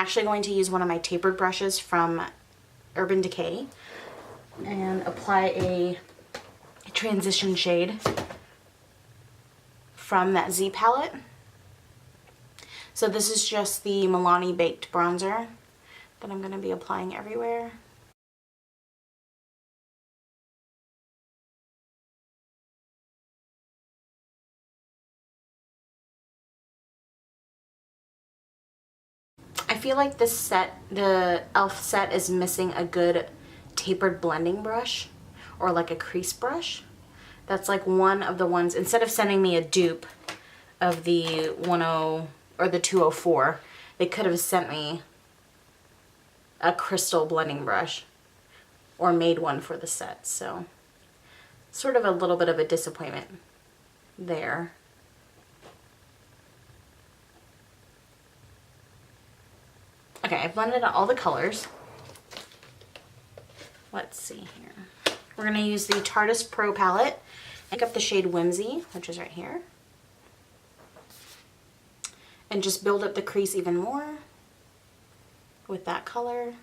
actually going to use one of my tapered brushes from Urban Decay and apply a transition shade from that Z palette. So this is just the Milani Baked Bronzer that I'm going to be applying everywhere. I feel like this set, the e.l.f. set, is missing a good tapered blending brush or like a crease brush. That's like one of the ones, instead of sending me a dupe of the 10 or the 204, they could have sent me a crystal blending brush or made one for the set. So sort of a little bit of a disappointment there. Okay, I've blended out all the colors. Let's see here. We're going to use the Tarte Pro palette. Pick up the shade Whimsy, which is right here. And just build up the crease even more with that color.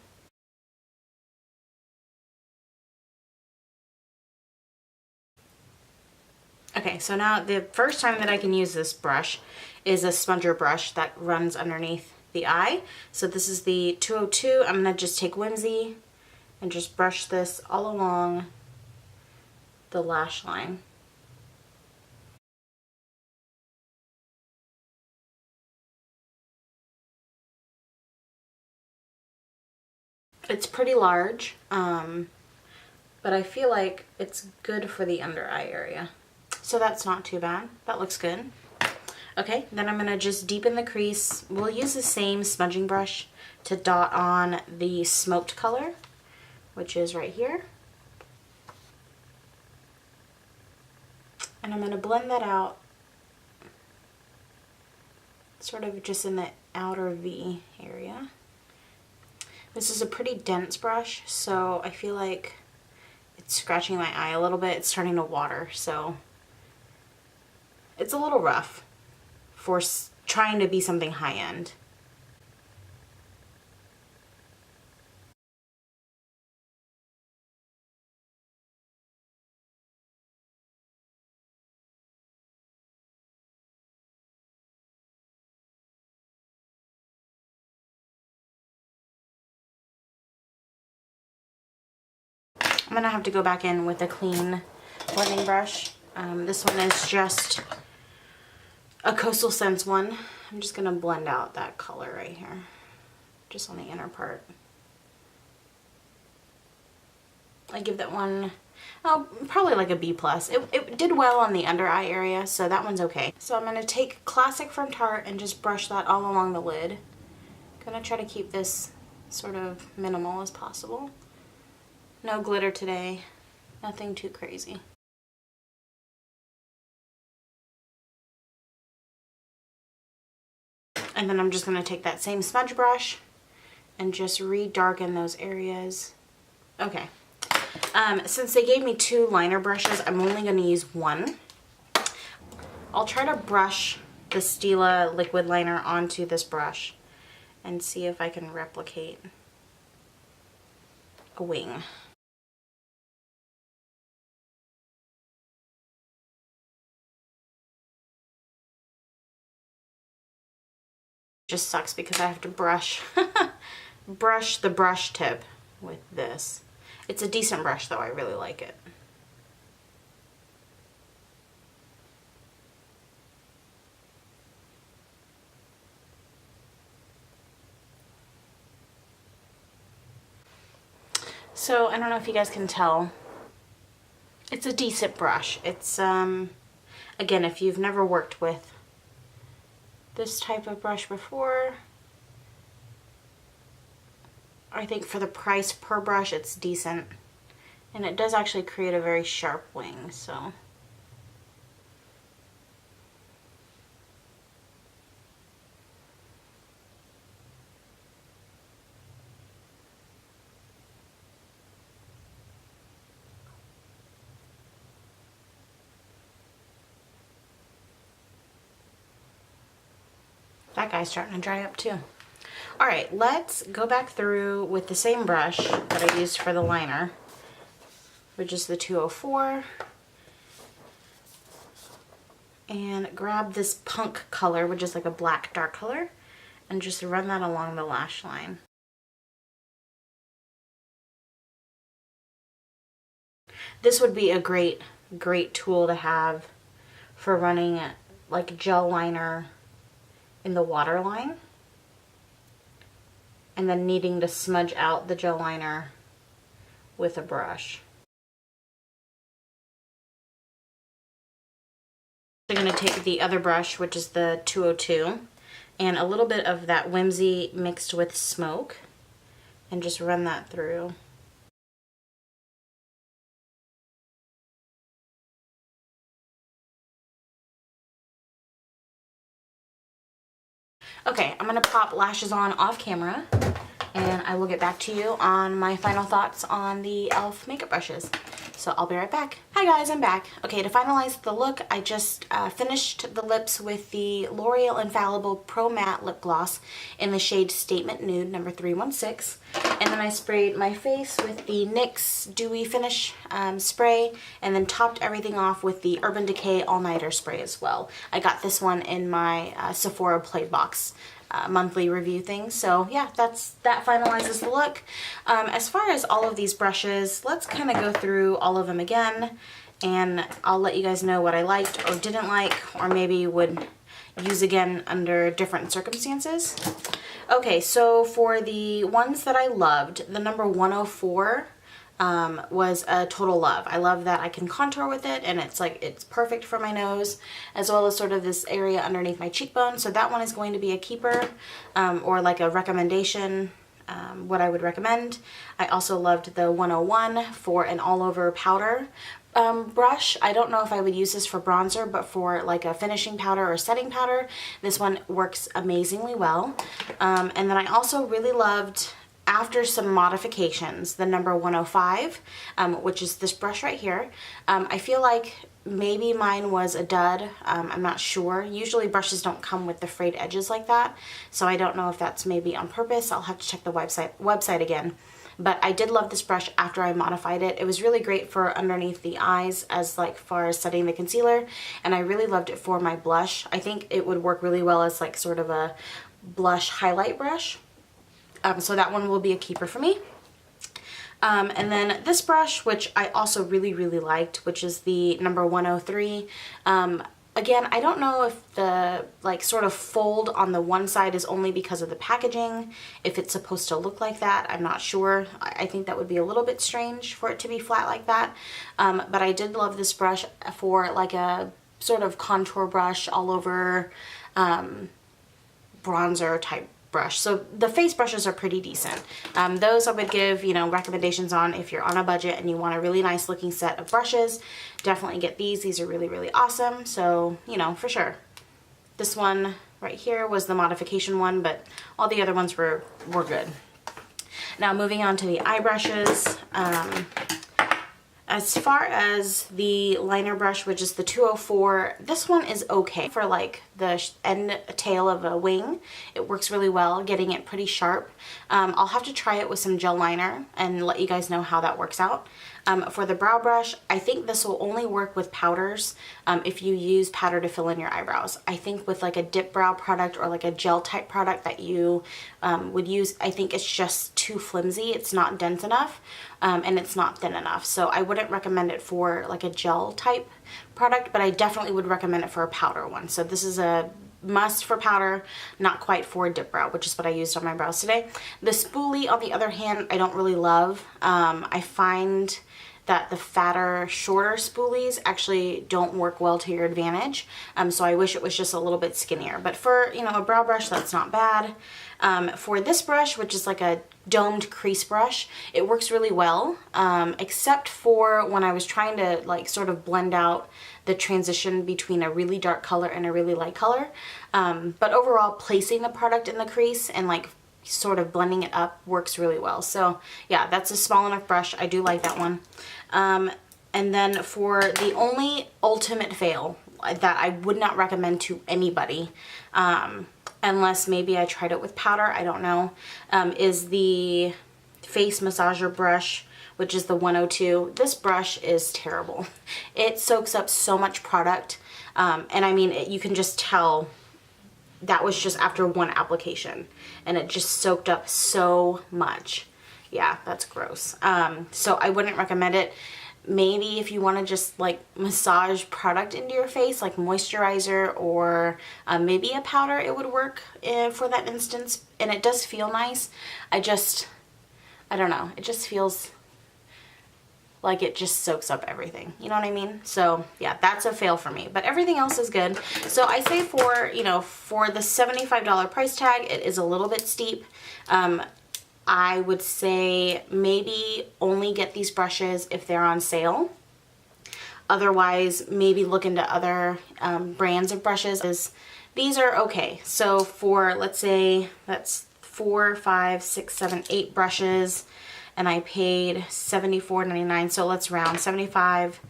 Okay, so now the first time that I can use this brush is a sponger brush that runs underneath the eye. So this is the 202. I'm going to just take Whimsy and just brush this all along the lash line. It's pretty large, but I feel like it's good for the under eye area. So that's not too bad. That looks good. Okay, then I'm going to just deepen the crease. We'll use the same smudging brush to dot on the smoked color, which is right here. And I'm going to blend that out sort of just in the outer V area. This is a pretty dense brush, so I feel like it's scratching my eye a little bit. It's starting to water, so it's a little rough for trying to be something high-end. I'm going to have to go back in with a clean blending brush. This one is just a Coastal Scents one. I'm just going to blend out that color right here, just on the inner part. I give that one, oh, probably like a B+. It did well on the under eye area, so that one's okay. So I'm going to take Classic from Tarte and just brush that all along the lid. I'm going to try to keep this sort of minimal as possible. No glitter today, nothing too crazy. And then I'm just going to take that same smudge brush and just re-darken those areas. Okay. Since they gave me 2 liner brushes, I'm only going to use one. I'll try to brush the Stila liquid liner onto this brush and see if I can replicate a wing. Just sucks because I have to brush brush the brush tip with this. It's a decent brush though, I really like it. So I don't know if you guys can tell, it's a decent brush. It's again, if you've never worked with this type of brush before, I think for the price per brush it's decent, and it does actually create a very sharp wing. So that guy's starting to dry up too. All right, let's go back through with the same brush that I used for the liner, which is the 204. And grab this punk color, which is like a black dark color, and just run that along the lash line. This would be a great tool to have for running like gel liner in the waterline, and then needing to smudge out the gel liner with a brush. I'm going to take the other brush, which is the 202, and a little bit of that Whimsy mixed with smoke, and just run that through. Okay, I'm going to pop lashes on off camera, and I will get back to you on my final thoughts on the e.l.f. makeup brushes. So I'll be right back. Hi guys, I'm back. Okay, to finalize the look, I just finished the lips with the L'Oreal Infallible Pro Matte Lip Gloss in the shade Statement Nude number 316. And then I sprayed my face with the NYX Dewy Finish spray, and then topped everything off with the Urban Decay All Nighter spray as well. I got this one in my Sephora Play Box monthly review thing. So yeah, that finalizes the look. As far as all of these brushes, let's kind of go through all of them again, and I'll let you guys know what I liked or didn't like, or maybe would use again under different circumstances. Okay, so for the ones that I loved, the number 104 was a total love. I love that I can contour with it, and it's perfect for my nose, as well as sort of this area underneath my cheekbone. So that one is going to be a keeper, or like a recommendation, what I would recommend. I also loved the 101 for an all-over powder brush. I don't know if I would use this for bronzer, but for like a finishing powder or setting powder, this one works amazingly well. And then I also really loved, after some modifications, the number 105, which is this brush right here. I feel like maybe mine was a dud. I'm not sure. Usually brushes don't come with the frayed edges like that, so I don't know if that's maybe on purpose. I'll have to check the website again. But I did love this brush after I modified it. It was really great for underneath the eyes as like far as setting the concealer, and I really loved it for my blush. I think it would work really well as like sort of a blush highlight brush. So that one will be a keeper for me. And then this brush, which I also really liked, which is the number 103. Again, I don't know if the like sort of fold on the one side is only because of the packaging, if it's supposed to look like that. I'm not sure. I think that would be a little bit strange for it to be flat like that. But I did love this brush for like a sort of contour brush all over bronzer type brush. So the face brushes are pretty decent. Those I would give, you know, recommendations on if you're on a budget and you want a really nice looking set of brushes. Definitely get these. These are really awesome. So, you know, for sure. This one right here was the modification one, but all the other ones were good. Now moving on to the eye brushes. As far as the liner brush, which is the 204, this one is okay for like the end tail of a wing. It works really well, getting it pretty sharp. I'll have to try it with some gel liner and let you guys know how that works out. For the brow brush, I think this will only work with powders if you use powder to fill in your eyebrows. I think with like a dip brow product or like a gel type product that you would use, I think it's just too flimsy. It's not dense enough and it's not thin enough. So I wouldn't recommend it for like a gel type product, but I definitely would recommend it for a powder one. So this is a must for powder, not quite for dip brow, which is what I used on my brows today. The spoolie, on the other hand, I don't really love. I find that the fatter, shorter spoolies actually don't work well to your advantage. So I wish it was just a little bit skinnier. But for, you know, a brow brush, that's not bad. For this brush, which is like a domed crease brush, it works really well, except for when I was trying to like sort of blend out the transition between a really dark color and a really light color. But overall, placing the product in the crease and like sort of blending it up works really well. So yeah, that's a small enough brush. I do like that one. And then for the only ultimate fail that I would not recommend to anybody, unless maybe I tried it with powder, I don't know, is the face massager brush, which is the 102. This brush is terrible. It soaks up so much product, and I mean, you can just tell that was just after one application, and it just soaked up so much. Yeah, that's gross. So I wouldn't recommend it. Maybe if you want to just like massage product into your face, like moisturizer or maybe a powder, it would work for that instance, and it does feel nice. I don't know, it just feels like it just soaks up everything, you know what I mean? So yeah, that's a fail for me, but everything else is good. So I say for, you know, for the $75 price tag, it is a little bit steep. I would say maybe only get these brushes if they're on sale. Otherwise, maybe look into other brands of brushes. These are okay. So for, let's say that's 4, 5, 6, 7, 8 brushes, and I paid $74.99, so let's round 75.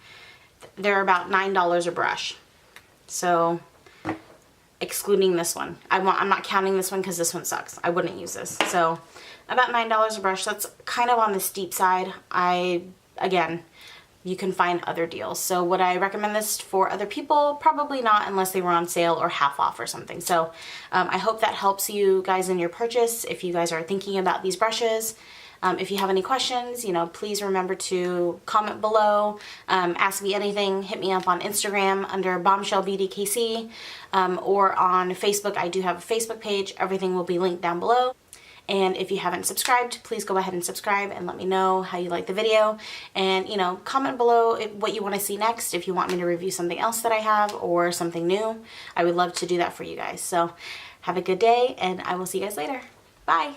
They're about $9 a brush. So excluding this one. I'm not counting this one because this one sucks. I wouldn't use this. So about $9 a brush. That's kind of on the steep side. Again, you can find other deals. So would I recommend this for other people? Probably not, unless they were on sale or half off or something. So I hope that helps you guys in your purchase if you guys are thinking about these brushes. If you have any questions, you know, please remember to comment below, ask me anything, hit me up on Instagram under Bombshell Beauty KC, or on Facebook. I do have a Facebook page. Everything will be linked down below. And if you haven't subscribed, please go ahead and subscribe and let me know how you like the video. And, you know, comment below what you want to see next, if you want me to review something else that I have or something new. I would love to do that for you guys. So have a good day, and I will see you guys later. Bye.